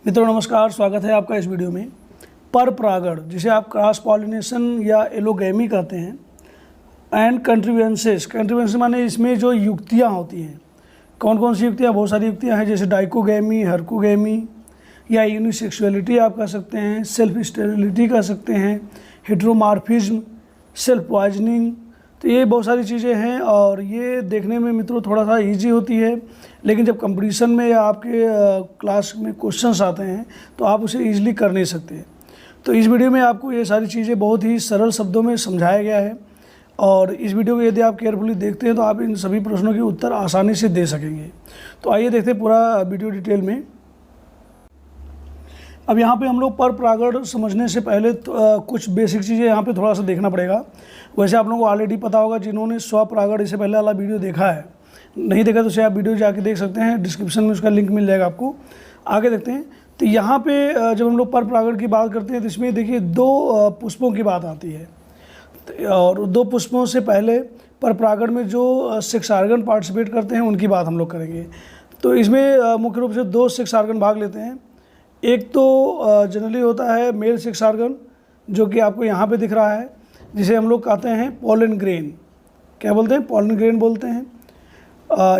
मित्रों नमस्कार, स्वागत है आपका इस वीडियो में। पर परागण जिसे आप क्रॉस पॉलिनेशन या एलोगैमी कहते हैं, एंड कंट्रीवेंसेस माने इसमें जो युक्तियाँ होती हैं, कौन कौन सी युक्तियाँ? बहुत सारी युक्तियाँ हैं, जैसे डाइकोगैमी, हर्कोगैमी या यूनिसेक्सुअलिटी आप कह सकते हैं, सेल्फ स्टेरिलिटी कह सकते हैं, हेटेरोमॉर्फिज्म, सेल्फ पॉइजनिंग। तो ये बहुत सारी चीज़ें हैं और ये देखने में मित्रों थोड़ा सा इजी होती है, लेकिन जब कंपटीशन में या आपके क्लास में क्वेश्चंस आते हैं तो आप उसे ईजिली कर नहीं सकते। तो इस वीडियो में आपको ये सारी चीज़ें बहुत ही सरल शब्दों में समझाया गया है और इस वीडियो को यदि आप केयरफुली देखते हैं तो आप इन सभी प्रश्नों के उत्तर आसानी से दे सकेंगे। तो आइए देखते हैं पूरा वीडियो डिटेल में। अब यहाँ पे हम लोग पर परागण समझने से पहले कुछ बेसिक चीज़ें यहाँ पे थोड़ा सा देखना पड़ेगा। वैसे आप लोगों को ऑलरेडी पता होगा, जिन्होंने स्वपरागण इससे पहले वाला वीडियो देखा है, नहीं देखा तो उसे आप वीडियो जाके देख सकते हैं, डिस्क्रिप्शन में उसका लिंक मिल जाएगा आपको। आगे देखते हैं। तो यहाँ पे जब हम लोग पर परागण की बात करते हैं तो इसमें देखिए दो पुष्पों की बात आती है और दो पुष्पों से पहले पर परागण में जो सेक्स ऑर्गन पार्टिसिपेट करते हैं उनकी बात हम लोग करेंगे। तो इसमें मुख्य रूप से दो सेक्स ऑर्गन भाग लेते हैं। एक तो जनरली होता है मेल सेक्स ऑर्गन, जो कि आपको यहाँ पे दिख रहा है, जिसे हम लोग कहते हैं पोलन ग्रेन। क्या बोलते हैं? पोलन ग्रेन बोलते हैं,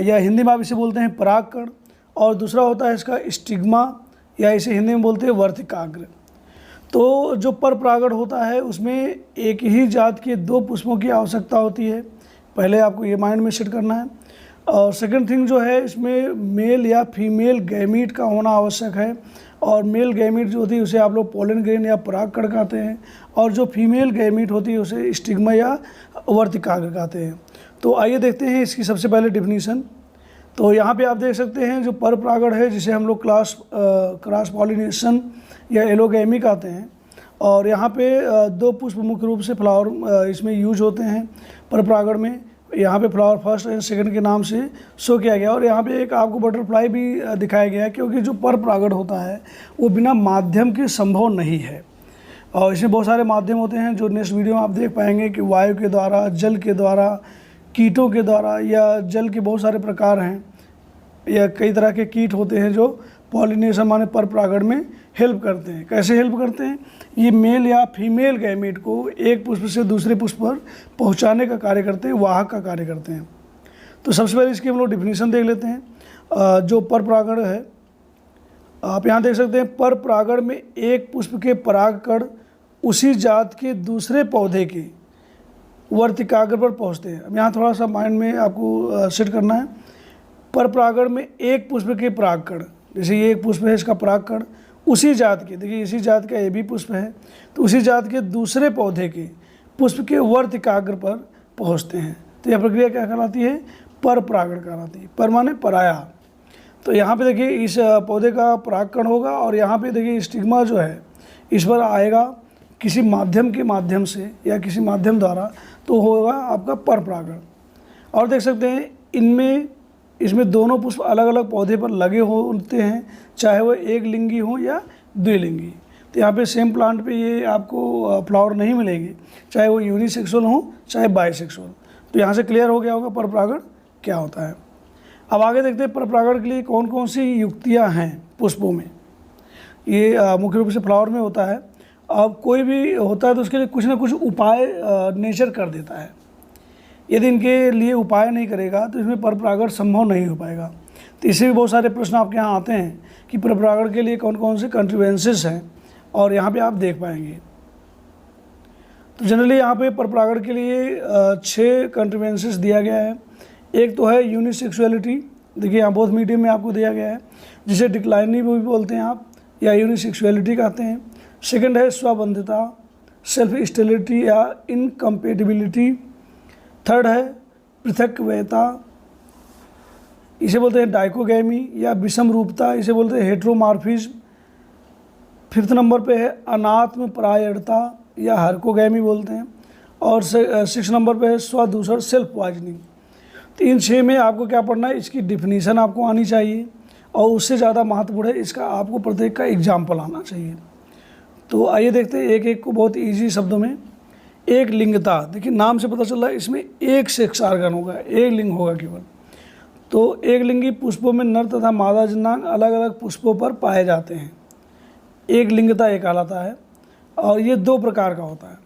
या हिंदी में आप इसे बोलते हैं परागकण। और दूसरा होता है इसका स्टिग्मा, या इसे हिंदी में बोलते हैं वर्तिकाग्र। तो जो पर परागण होता है उसमें एक ही जात के दो पुष्पों की आवश्यकता होती है, पहले आपको ये माइंड में सेट करना है। और सेकंड थिंग जो है, इसमें मेल या फीमेल गैमीट का होना आवश्यक है। और मेल गैमीट जो होती है उसे आप लोग पोलन ग्रेन या परागकण कहते हैं, और जो फीमेल गैमीट होती है उसे स्टिग्मा या वर्तिकाग्र कहते हैं। तो आइए देखते हैं इसकी सबसे पहले डिफिनीशन। तो यहाँ पे आप देख सकते हैं जो पर परागण है, जिसे हम लोग क्रॉस पॉलिनेशन या एलोगैमी कहते हैं, और यहाँ पे दो पुष्प मुख्य रूप से फ्लावर इसमें यूज होते हैं पर परागण में। यहाँ पे फ्लावर फर्स्ट एंड सेकंड के नाम से शो किया गया, और यहाँ पे एक आपको बटरफ्लाई भी दिखाया गया है, क्योंकि जो पर परागण होता है वो बिना माध्यम के संभव नहीं है। और इसमें बहुत सारे माध्यम होते हैं जो नेक्स्ट वीडियो में आप देख पाएंगे कि वायु के द्वारा, जल के द्वारा, कीटों के द्वारा, या जल के बहुत सारे प्रकार हैं, या कई तरह के कीट होते हैं जो पॉलिनेशन माने पर परागण में हेल्प करते हैं। कैसे हेल्प करते हैं? ये मेल या फीमेल गैमीट को एक पुष्प से दूसरे पुष्प पर पहुंचाने का कार्य करते हैं, वाहक का कार्य करते हैं। तो सबसे पहले इसकी हम लोग डिफिनीशन देख लेते हैं। जो पर परागण है, आप यहाँ देख सकते हैं, पर परागण में एक पुष्प के परागकण उसी जात के दूसरे पौधे के वर्तिकाग्र पर पहुँचते हैं। अब यहाँ थोड़ा सा माइंड में आपको सेट करना है। पर परागण में एक पुष्प के परागकण, जैसे ये एक पुष्प है, इसका परागकण उसी जात के, देखिए इसी जात का ये भी पुष्प है, तो उसी जात के दूसरे पौधे के पुष्प के वर्तिकाग्र पर पहुंचते हैं। तो यह प्रक्रिया क्या कहलाती है? पर परागण कहलाती है। पर माने पराया। तो यहाँ पे देखिए इस पौधे का परागकण होगा, और यहाँ पे देखिए स्टिग्मा जो है इस पर आएगा किसी माध्यम के माध्यम से या किसी माध्यम द्वारा, तो होगा आपका पर परागण। और देख सकते हैं इसमें दोनों पुष्प अलग अलग पौधे पर लगे होते हैं, चाहे वो एक लिंगी हो या द्विलिंगी। तो यहाँ पे सेम प्लांट पे ये आपको फ्लावर नहीं मिलेगी, चाहे वो यूनिसेक्सुअल हो चाहे बाइसेक्सुअल। तो यहाँ से क्लियर हो गया होगा पर परागण क्या होता है। अब आगे देखते हैं पर परागण के लिए कौन कौन सी युक्तियाँ हैं पुष्पों में। ये मुख्य रूप से फ्लावर में होता है। अब कोई भी होता है तो उसके लिए कुछ ना कुछ उपाय नेचर कर देता है। यदि इनके लिए उपाय नहीं करेगा तो इसमें पर परागण संभव नहीं हो पाएगा। तो इससे भी बहुत सारे प्रश्न आपके यहाँ आते हैं कि पर परागण के लिए कौन कौन से कंट्रीवेंसेस हैं, और यहाँ पे आप देख पाएंगे। तो जनरली यहाँ पे पर परागण के लिए 6 कंट्रीवेंसेस दिया गया है। एक तो है यूनिसेक्सुअलिटी, देखिए यहाँ बहुत मीडियम में आपको दिया गया है, जिसे डिक्लाइनिंग भी बोलते हैं आप, या यूनिसेक्सुअलिटी कहते हैं। सेकेंड है स्वबंधिता, सेल्फ स्टेरिलिटी या इनकम्पेटिबिलिटी। थर्ड है पृथक्वयता, इसे बोलते हैं डाइकोगैमी या विषम रूपता, इसे बोलते हैं हेटेरोमॉर्फिज्म। फिफ्थ नंबर पे है अनात्म परायणता या हर्कोगैमी बोलते हैं। और 6 नंबर पे है स्वदूषण, सेल्फ पॉइजनिंग। तो इन 6 में आपको क्या पढ़ना है, इसकी डिफिनीशन आपको आनी चाहिए, और उससे ज़्यादा महत्वपूर्ण है इसका आपको प्रत्येक का एग्जाम्पल आना चाहिए। तो आइए देखते हैं एक एक को बहुत ईजी शब्दों में। एक लिंगता, देखिए नाम से पता चल रहा है इसमें एक सेक्स ऑर्गन होगा, एक लिंग होगा केवल। तो एक लिंगी पुष्पों में नर तथा मादा जनांग अलग अलग पुष्पों पर पाए जाते हैं। एक लिंगता ये कहलाता है। और ये 2 प्रकार का होता है।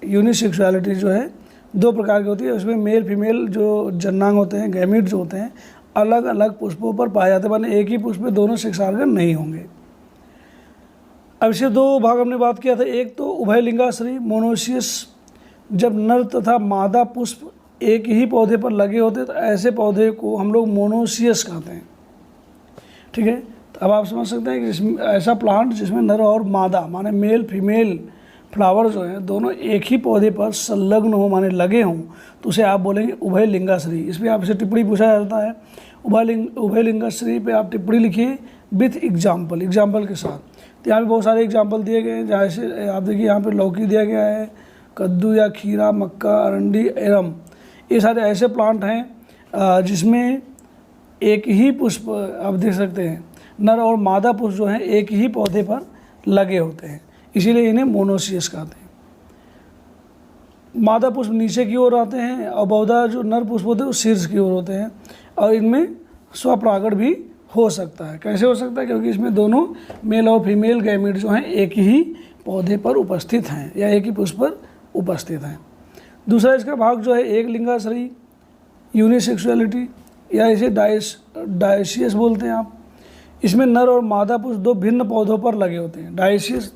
यूनिसेक्सुअलिटी जो है 2 प्रकार की होती है। उसमें मेल फीमेल जो जननांग होते हैं, गैमीट जो होते हैं, अलग अलग पुष्पों पर पाए जाते हैं, माने एक ही पुष्प में दोनों सेक्स ऑर्गन नहीं होंगे। अब इसे 2 भाग हमने बात किया था। एक तो उभयलिंगाश्रयी मोनोसियस, जब नर तथा मादा पुष्प एक ही पौधे पर लगे होते हैं तो ऐसे पौधे को हम लोग मोनोसियस कहते हैं। ठीक है, तो अब आप समझ सकते हैं कि जिसमें ऐसा प्लांट जिसमें नर और मादा माने मेल फीमेल फ्लावर जो हैं दोनों एक ही पौधे पर संलग्न हो माने लगे हों तो उसे आप बोलेंगे उभयलिंगाश्रयी। इस पर आपसे टिप्पणी पूछा जाता है। उभयलिंगाश्रयी पे आप टिप्पणी लिखिए विथ एग्जाम्पल के साथ। तो यहाँ पे बहुत सारे एग्जाम्पल दिए गए हैं। जैसे आप देखिए यहाँ पे लौकी दिया गया है, कद्दू या खीरा, मक्का, अरंडी, एरम, ये सारे ऐसे प्लांट हैं जिसमें एक ही पुष्प आप देख सकते हैं, नर और मादा पुष्प जो हैं एक ही पौधे पर लगे होते हैं, इसीलिए इन्हें मोनोसियस कहते हैं। मादा पुष्प नीचे की ओर आते हैं और बहुधा जो नर पुष्प होते हैं वो शीर्ष की ओर होते हैं और इनमें स्वपरागण भी हो सकता है। कैसे हो सकता है? क्योंकि इसमें दोनों मेल और फीमेल गैमीट जो हैं एक ही पौधे पर उपस्थित हैं या एक ही पुष्प पर उपस्थित हैं। दूसरा इसका भाग जो है एक लिंगाश्रयी यूनिसेक्सुअलिटी या इसे डायसियस बोलते हैं आप। इसमें नर और मादा पुष्प 2 भिन्न पौधों पर लगे होते हैं। डायसियस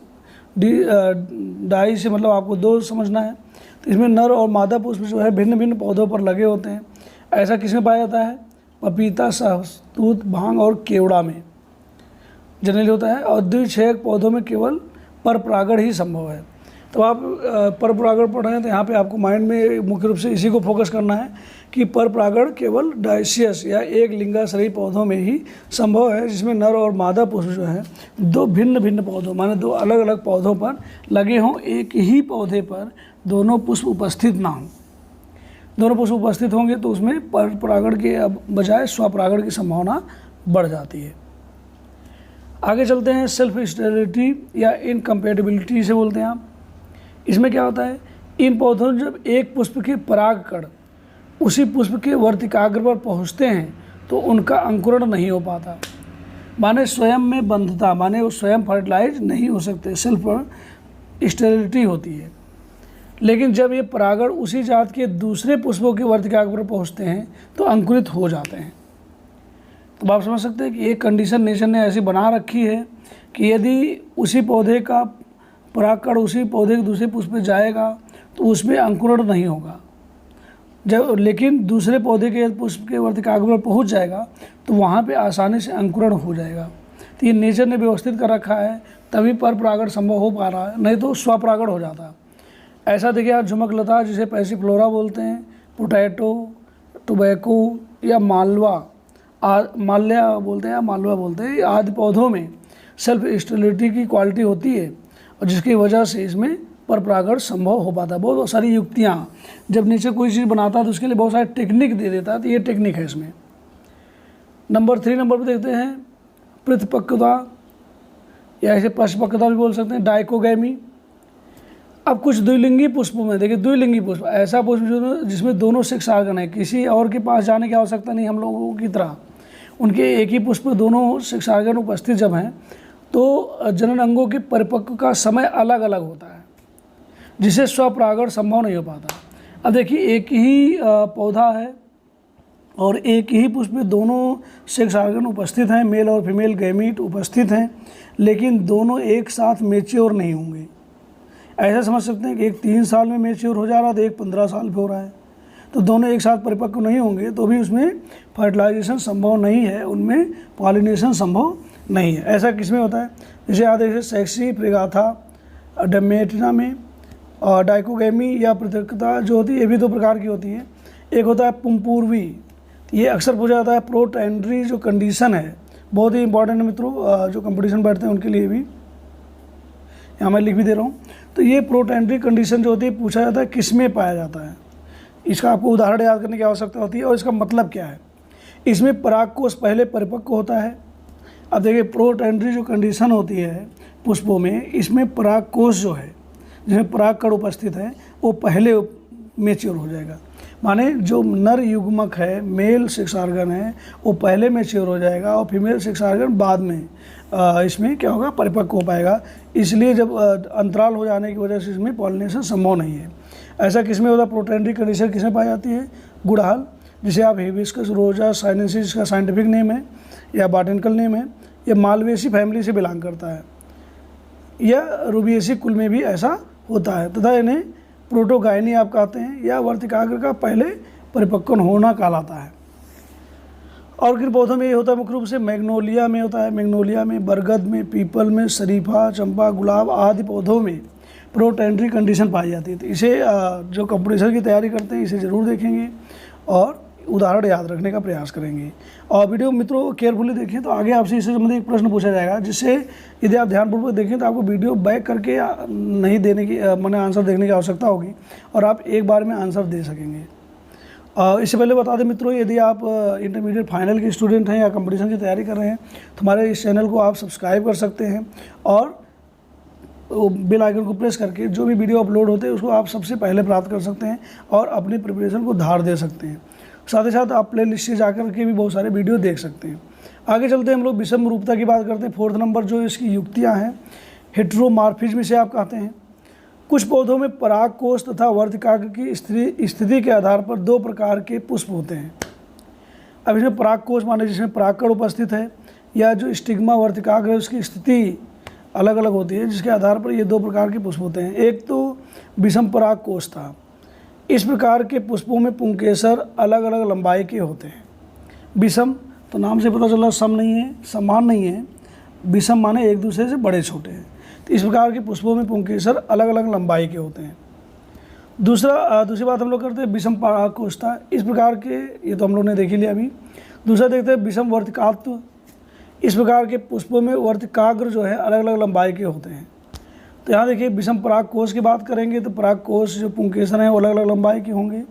डाई से मतलब आपको 2 समझना है। तो इसमें नर और मादा पुष्प जो है भिन्न भिन्न पौधों पर लगे होते हैं। ऐसा किसमें पाया जाता है? पपीता, सहतूत, भांग और केवड़ा में जनरली होता है। और द्विक्षयक पौधों में केवल परपरागण ही संभव है। तो आप परपरागण पढ़ रहे हैं तो यहाँ पे आपको माइंड में मुख्य रूप से इसी को फोकस करना है कि परपरागण केवल डायसियस या एक लिंगाश्रयी पौधों में ही संभव है, जिसमें नर और मादा पुष्प जो है 2 भिन्न भिन्न पौधों माने 2 अलग अलग पौधों पर लगे हों। एक ही पौधे पर दोनों पुष्प उपस्थित ना हों। दोनों पुष्प उपस्थित होंगे तो उसमें परपरागण के बजाय स्वपरागण की संभावना बढ़ जाती है। आगे चलते हैं सेल्फ स्टेरिलिटी या इनकम्पेटिबिलिटी से बोलते हैं आप। इसमें क्या होता है? इन पौधों में जब एक पुष्प के परागकण उसी पुष्प के वर्तिकाग्र पर पहुंचते हैं तो उनका अंकुरण नहीं हो पाता, माने स्वयं में बंधता, माने वो स्वयं फर्टिलाइज नहीं हो सकते, सेल्फ स्टेरिलिटी होती है। लेकिन जब ये परागण उसी जात के दूसरे पुष्पों के वर्तिकाग्र पर पहुंचते हैं तो अंकुरित हो जाते हैं। तो आप समझ सकते हैं कि एक कंडीशन नेचर ने ऐसी बना रखी है कि यदि उसी पौधे का परागकण उसी पौधे के दूसरे पुष्प में जाएगा तो उसमें अंकुरण नहीं होगा। जब लेकिन दूसरे पौधे के पुष्प के वर्तिकाग्र पर पहुंच जाएगा तो वहाँ पे आसानी से अंकुरण हो जाएगा। तो ये नेचर ने व्यवस्थित कर रखा है, तभी परपरागण संभव हो पा रहा है, नहीं तो स्वपरागण हो जाता। ऐसा देखिए आप झुमकलता जिसे पैसिफ्लोरा बोलते हैं, पोटैटो, टोबैको या माल्या बोलते हैं या मालवा बोलते हैं, आदि पौधों में सेल्फ स्टेरिलिटी की क्वालिटी होती है और जिसकी वजह से इसमें परपरागण संभव हो पाता है। बहुत सारी युक्तियाँ, जब नेचर कोई चीज़ बनाता है तो उसके लिए बहुत सारी टेक्निक दे देता है, तो ये टेक्निक है इसमें। नंबर 3 नंबर पर देखते हैं प्रतिपक्वता या इसे पशपक्वता भी बोल सकते हैं, डाइकोगैमी। अब कुछ द्विलिंगी पुष्पों में देखिए, द्विलिंगी पुष्प ऐसा पुष्प जो जिसमें दोनों सेक्स ऑर्गन है, किसी और के पास जाने की आवश्यकता नहीं हम लोगों की तरह, उनके एक ही पुष्प में दोनों सेक्स ऑर्गन उपस्थित जब हैं तो जनन अंगों के परिपक्व का समय अलग अलग होता है, जिससे स्वपरागण संभव नहीं हो पाता। अब देखिए एक ही पौधा है और एक ही पुष्प में दोनों सेक्स ऑर्गन उपस्थित हैं, मेल और फीमेल गैमीट उपस्थित हैं, लेकिन दोनों एक साथ मैच्योर नहीं होंगे। ऐसा समझ सकते हैं कि एक 3 साल में मैच्योर हो जा रहा था, एक 15 साल पे हो रहा है, तो दोनों एक साथ परिपक्व नहीं होंगे तो भी उसमें फर्टिलाइजेशन संभव नहीं है, उनमें पॉलिनेशन संभव नहीं है। ऐसा किसमें होता है? जैसे आप देखिए सेक्सी प्रिगाथा डमेटिना में और डाइकोगैमी या प्रतिपक्वता जो होती है ये भी 2 प्रकार की होती है। एक होता है पुंपूर्वी, ये अक्सर पूछा जाता है। प्रोटेंडरी जो कंडीशन है बहुत ही इंपॉर्टेंट है मित्रों, जो कंपटीशन बैठते हैं उनके लिए भी, यहाँ मैं लिख भी दे रहा हूँ। तो ये प्रोटेंडरी कंडीशन जो होती है पूछा जाता है किस में पाया जाता है, इसका आपको उदाहरण याद करने की आवश्यकता होती है और इसका मतलब क्या है। इसमें परागकोश पहले परिपक्व होता है। अब देखिए प्रोटेंडरी जो कंडीशन होती है पुष्पों में, इसमें परागकोश जो है जिसमें परागकण उपस्थित है वो पहले मैच्योर हो जाएगा। माने जो नर युग्मक है, मेल सेक्स ऑर्गन है, वो पहले मैच्योर हो जाएगा और फीमेल सेक्स ऑर्गन बाद में इसमें क्या होगा, परिपक्व हो पाएगा। इसलिए जब अंतराल हो जाने की वजह से इसमें पॉलिनेशन संभव नहीं है। ऐसा किसमें होता है, प्रोटेंड्री कंडीशन किसमें पाई जाती है, गुड़हल, जिसे आप हिबिस्कस रोजा साइनेंसिस का साइंटिफिक नेम है या बॉटनिकल नेम है। यह मालवेसी फैमिली से बिलोंग करता है। यह रूबिएसी कुल में भी ऐसा होता है तथा इन्हें प्रोटोगाइनी आप कहते हैं या वर्तिकाग्र का पहले परिपक्व होना कहलाता है। और किन पौधों में ये होता है, मुख्य रूप से मैग्नोलिया में होता है। मैग्नोलिया में, बरगद में, पीपल में, शरीफा, चंपा, गुलाब आदि पौधों में प्रोटेंड्री कंडीशन पाई जाती है। तो इसे जो कंपटीशन की तैयारी करते हैं इसे ज़रूर देखेंगे और उदाहरण याद रखने का प्रयास करेंगे। और वीडियो मित्रों केयरफुली देखें तो आगे आपसे इससे संबंधित एक प्रश्न पूछा जाएगा, जिससे यदि आप ध्यानपूर्वक देखें तो आपको वीडियो बैक करके नहीं देने की मैंने आंसर देखने की आवश्यकता होगी और आप एक बार में आंसर दे सकेंगे। इससे पहले बता दें मित्रों, यदि आप इंटरमीडिएट फाइनल के स्टूडेंट हैं या कंपटीशन की तैयारी कर रहे हैं तो हमारे इस चैनल को आप सब्सक्राइब कर सकते हैं और बेल आइकन को प्रेस करके जो भी वीडियो अपलोड होते हैं उसको आप सबसे पहले प्राप्त कर सकते हैं और अपनी प्रिपरेशन को धार दे सकते हैं। साथ ही साथ आप प्ले लिस्ट से जाकर के भी बहुत सारे वीडियो देख सकते हैं। आगे चलते हैं हम लोग विषम रूपता की बात करते हैं। 4th नंबर जो इसकी युक्तियाँ हैं, हेटेरोमॉर्फिज्म से आप कहते हैं। कुछ पौधों में परागकोश तथा वर्तिकाग्र की स्थिति के आधार पर 2 प्रकार के पुष्प होते हैं। अब इसमें परागकोश माने जिसमें परागकण उपस्थित है या जो स्टिग्मा वर्तिकाग्र है उसकी स्थिति अलग अलग होती है, जिसके आधार पर ये 2 प्रकार के पुष्प होते हैं। एक तो विषम परागकोश था। इस प्रकार के पुष्पों में पुंकेसर अलग अलग लंबाई के होते हैं। विषम तो नाम से पता चला सम नहीं है, समान नहीं है। विषम माने एक दूसरे से बड़े छोटे हैं। तो इस प्रकार के पुष्पों में पुंकेसर अलग अलग लंबाई के होते हैं। दूसरी बात हम लोग करते हैं विषम परागकोष्ठता। इस प्रकार के, ये तो हम लोग ने देख ही लिया अभी। दूसरा देखते हैं विषम वर्तिकात्व। इस प्रकार के पुष्पों में वर्तिकाग्र जो है अलग अलग लंबाई के होते हैं। तो यहाँ देखिए विषम परागकोश की बात करेंगे तो परागकोश जो पुंकेसर है वो अलग अलग लंबाई के होंगे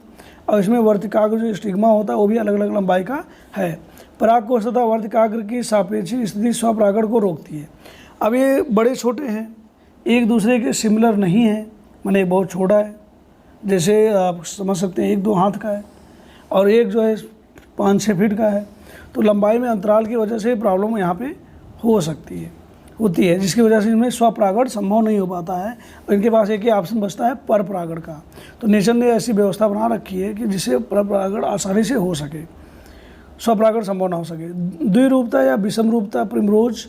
और इसमें वर्तिकाग्र जो स्टिग्मा होता है वो भी अलग अलग लंबाई का है। परागकोश तथा वर्तिकाग्र की सापेक्षिक स्थिति स्वपरागण को रोकती है। अब ये बड़े छोटे हैं, एक दूसरे के सिमिलर नहीं है, माने बहुत छोटा है, जैसे आप समझ सकते हैं 1-2 हाथ का है और एक जो है 5-6 फीट का है। तो लंबाई में अंतराल की वजह से प्रॉब्लम यहाँ पे होती है, जिसकी वजह से इनमें स्वपरागण संभव नहीं हो पाता है और इनके पास एक ही ऑप्शन बचता है परपरागण का। तो नेचर ने ऐसी व्यवस्था बना रखी है कि जिससे परपरागण आसानी से हो सके, स्वपरागण संभव ना हो सके। द्विरूपता या विषम रूपता, प्रिमरोज,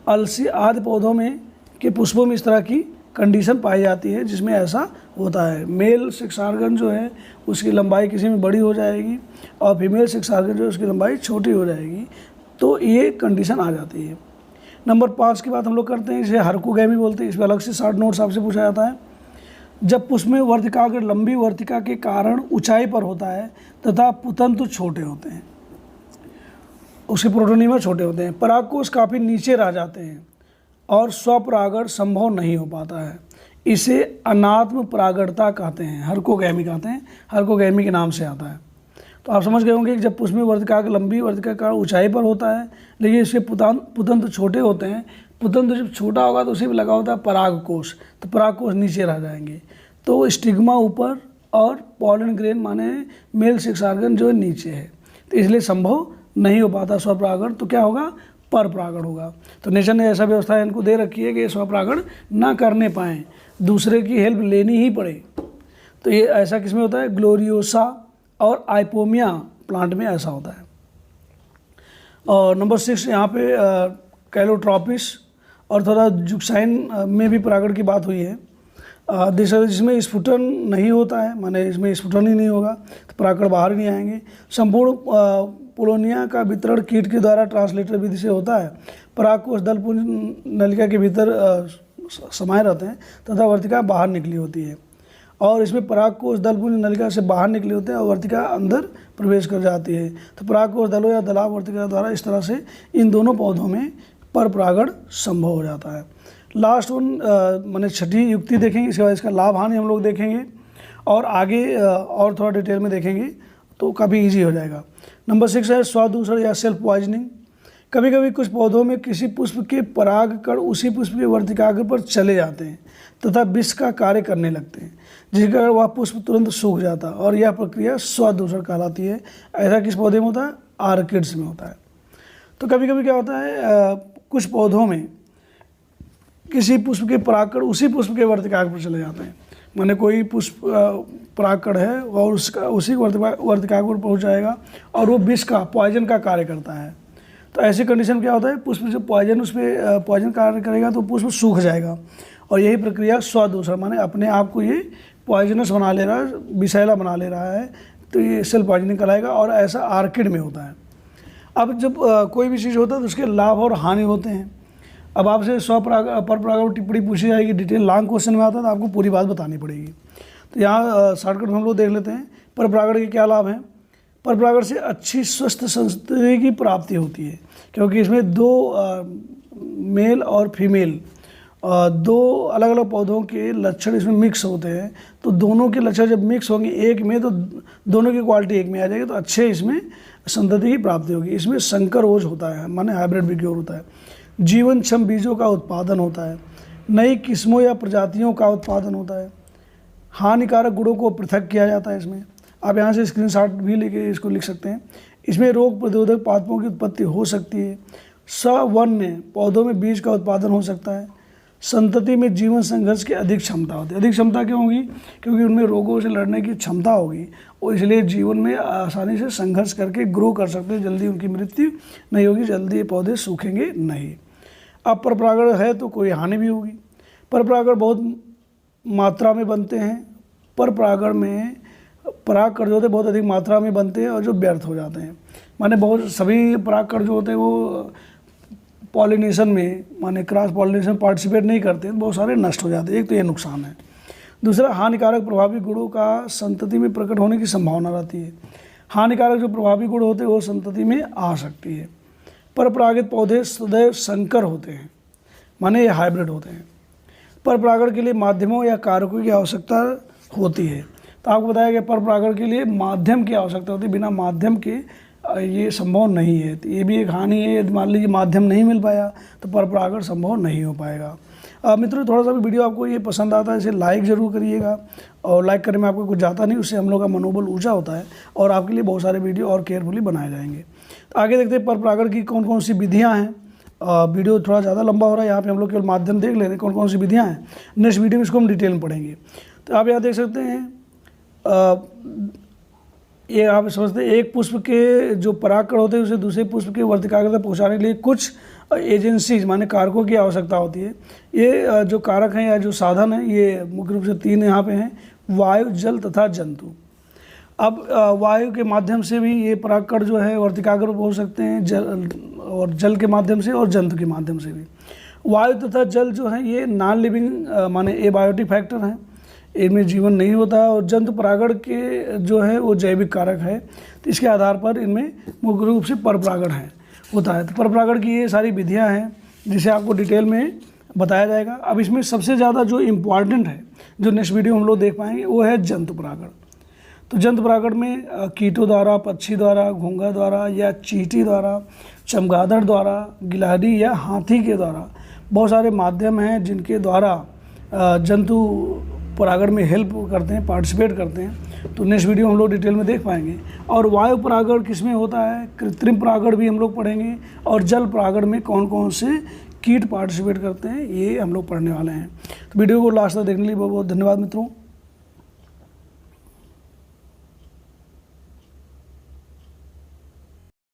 अलसी आदि पौधों में के पुष्पों में इस तरह की कंडीशन पाई जाती है, जिसमें ऐसा होता है। मेल सेक्स ऑर्गन जो है उसकी लंबाई किसी में बड़ी हो जाएगी और फीमेल सेक्स ऑर्गन जो है उसकी लंबाई छोटी हो जाएगी। तो ये कंडीशन आ जाती है। नंबर 5 की बात हम लोग करते हैं, इसे हरकोगैमी बोलते हैं। इसमें अलग से 60 नोट्स आपसे पूछा जाता है। जब पुष्प में वर्तिकाग्र लंबी वर्तिका के कारण ऊंचाई पर होता है तथा पुतंतु छोटे होते हैं, उसके प्रोटोनिमा छोटे होते हैं, परागकोश काफ़ी नीचे रह जाते हैं और स्वपरागण संभव नहीं हो पाता है, इसे अनात्म परागणता कहते हैं, हरकोगैमी कहते हैं। हरकोगैमी के नाम से आता है। तो आप समझ गए होंगे कि जब पुष्प में वर्तिकाग्र लंबी वर्तिका का ऊंचाई पर होता है लेकिन इसके पुतंत्र छोटे होते हैं। पुतंत्र जब छोटा होगा तो उसी में लगा होता है परागकोश, तो परागकोश नीचे रह जाएंगे, तो स्टिग्मा ऊपर और पॉलन ग्रेन माने मेल सेक्स ऑर्गन जो नीचे है, तो इसलिए संभव नहीं हो पाता स्वपरागण। तो क्या होगा, परपरागण होगा। तो नेचर ने ऐसा व्यवस्था इनको दे रखी है कि स्वपरागण ना करने पाएँ, दूसरे की हेल्प लेनी ही पड़े। तो ये ऐसा किसमें होता है, ग्लोरियोसा और आइपोमिया प्लांट में ऐसा होता है। और नंबर 6 यहाँ पे कैलोट्रॉपिस और थोड़ा जुक्साइन में भी परागण की बात हुई है। जिसमें स्फुटन नहीं होता है, माने इसमें स्फुटन ही नहीं होगा तो परागण बाहर ही नहीं आएंगे। संपूर्ण पोलोनिया का वितरण कीट के द्वारा ट्रांसलेटर विधि से होता है। परागकोश दलपुंज नलिका के भीतर समाये रहते हैं तथा वर्तिका बाहर निकली होती है और इसमें परागकोश दलपुंज नलिका से बाहर निकले होते हैं और वर्तिका अंदर प्रवेश कर जाती है। तो परागकोश दलों या दलाव वर्तिका द्वारा इस तरह से इन दोनों पौधों में परपरागण संभव हो जाता है। लास्ट वन माने 6ठी युक्ति देखेंगे, इसके बाद इसका लाभ हानि हम लोग देखेंगे और आगे और थोड़ा डिटेल में देखेंगे तो काफ़ी ईजी हो जाएगा। नंबर 6 है स्वदूषण या सेल्फ पॉइजनिंग। कभी कभी कुछ पौधों में किसी पुष्प के परागकण उसी पुष्प के वर्तिकाग्र पर चले जाते हैं तथा विष का कार्य करने लगते हैं, जिसके कारण वह पुष्प तुरंत सूख जाता है और यह प्रक्रिया स्वदूषण कहलाती है। ऐसा किस पौधे में होता है? आर्किड्स में होता है। तो कभी कभी क्या होता है, कुछ पौधों में किसी पुष्प के परागकण उसी पुष्प के वर्तिकाग्र पर चले जाते हैं। माने कोई पुष्प परागकण है और उसका उसी वर्तिकाग्र पर पहुँच जाएगा और वो विष का पॉइजन का कार्य करता है। तो ऐसी कंडीशन क्या होता है, पुष्प जो पॉइजन उस पर पॉइजन कार्य करेगा तो पुष्प सूख जाएगा और यही प्रक्रिया स्वदूषण, माने अपने आप को ये पॉइजनस बना ले रहा है, विषैला बना ले रहा है, तो ये सेल्फ पॉइजनिंग कहलाएगा और ऐसा आर्किड में होता है। अब जब कोई भी चीज़ होता है तो उसके लाभ और हानि होते हैं। अब आपसे पर परागण टिप्पणी पूछी जाएगी, डिटेल लॉन्ग क्वेश्चन में आता है तो आपको पूरी बात बतानी पड़ेगी। तो यहाँ शॉर्टकट में हम लोग देख लेते हैं पर परागण के क्या लाभ हैं। पर परागण से अच्छी स्वस्थ संतति की प्राप्ति होती है, क्योंकि इसमें दो मेल और फीमेल दो अलग अलग पौधों के लक्षण इसमें मिक्स होते हैं। तो दोनों के लक्षण जब मिक्स होंगे एक में तो दोनों की क्वालिटी एक में आ जाएगी, तो अच्छे इसमें संतति की प्राप्ति होगी। इसमें संकरोज होता है, माने हाइब्रिड विग्योर होता है। जीवन क्षम बीजों का उत्पादन होता है। नई किस्मों या प्रजातियों का उत्पादन होता है। हानिकारक गुणों को पृथक किया जाता है इसमें। आप यहाँ से स्क्रीनशॉट भी लेके इसको लिख सकते हैं। इसमें रोग प्रतिरोधक पादपों की उत्पत्ति हो सकती है। सवन्य पौधों में बीज का उत्पादन हो सकता है। संतति में जीवन संघर्ष की अधिक क्षमता होती है। अधिक क्षमता क्यों होगी? क्योंकि उनमें रोगों से लड़ने की क्षमता होगी और इसलिए जीवन में आसानी से संघर्ष करके ग्रो कर सकते हैं। जल्दी उनकी मृत्यु नहीं होगी, जल्दी ये पौधे सूखेंगे नहीं। अब पर परागण है तो कोई हानि भी होगी। पर परागण बहुत मात्रा में बनते हैं। पर परागण में परागकण जो होते हैं बहुत अधिक मात्रा में बनते हैं और जो व्यर्थ हो जाते हैं। माने बहुत सभी परागकण जो होते हैं वो पॉलिनेशन में, माने क्रॉस पॉलिनेशन पार्टिसिपेट नहीं करते हैं, बहुत सारे नष्ट हो जाते हैं। एक तो ये नुकसान है। दूसरा, हानिकारक प्रभावी गुणों का संतति में प्रकट होने की संभावना रहती है। हानिकारक जो प्रभावी गुण होते हैं वो संतति में आ सकती है। पर परागित पौधे सदैव संकर होते हैं, माने ये हाइब्रिड होते हैं। पर परागण के लिए माध्यमों या कारकों की आवश्यकता होती है। तो आपको बताया कि पर परागण के लिए माध्यम की आवश्यकता होती है, बिना माध्यम के ये संभव नहीं है। तो ये भी एक हानि है। यदि मान लीजिए माध्यम नहीं मिल पाया तो पर परागण संभव नहीं हो पाएगा। मित्रों, थोड़ा सा भी वीडियो आपको ये पसंद आता है इसे लाइक ज़रूर करिएगा, और लाइक करने में आपको कुछ जाता नहीं, उससे हम लोग का मनोबल ऊँचा होता है और आपके लिए बहुत सारे वीडियो और केयरफुली बनाए जाएंगे। तो आगे देखते हैं पर परागण की कौन कौन सी विधियाँ हैं। वीडियो थोड़ा ज़्यादा लंबा हो रहा है, यहाँ पे हम लोग केवल माध्यम देख ले रहे हैं कौन कौन सी विधियाँ हैं। नेक्स्ट वीडियो में इसको हम डिटेल में पढ़ेंगे। तो आप यहाँ देख सकते हैं, ये आप समझते हैं एक पुष्प के जो परागकण होते हैं उसे दूसरे पुष्प के वर्तिकाग्र तक पहुँचाने के लिए कुछ एजेंसीज माने कारकों की आवश्यकता होती है। ये जो कारक हैं या जो साधन हैं ये मुख्य रूप से 3 यहाँ पे हैं, वायु, जल तथा जंतु। अब वायु के माध्यम से भी ये परागकण जो है वर्तिकाग्र पर पहुँच सकते हैं, जल के माध्यम से और जंतु के माध्यम से भी। वायु तथा जल जो है ये नॉन लिविंग माने एबायोटिक फैक्टर हैं, इनमें जीवन नहीं होता है। और जंतु परागण के जो है वो जैविक कारक है, तो इसके आधार पर इनमें मुख्य रूप से पर परागण है होता है। तो पर परागण की ये सारी विधियां हैं जिसे आपको डिटेल में बताया जाएगा। अब इसमें सबसे ज़्यादा जो इम्पॉर्टेंट है, जो नेक्स्ट वीडियो हम लोग देख पाएंगे, वो है जंतु परागण। तो जंतु परागण में कीटों द्वारा, पक्षी द्वारा, घोंघा द्वारा या चींटी द्वारा, चमगादड़ द्वारा, गिलहरी या हाथी के द्वारा बहुत सारे माध्यम हैं जिनके द्वारा जंतु परागण में हेल्प करते हैं, पार्टिसिपेट करते हैं। तो नेक्स्ट वीडियो हम लोग डिटेल में देख पाएंगे। और वायु परागण किसमें होता है, कृत्रिम परागण भी हम लोग पढ़ेंगे, और जल परागण में कौन कौन से कीट पार्टिसिपेट करते हैं ये हम लोग पढ़ने वाले हैं। तो वीडियो को लास्ट तक देखने के लिए बहुत बहुत धन्यवाद मित्रों।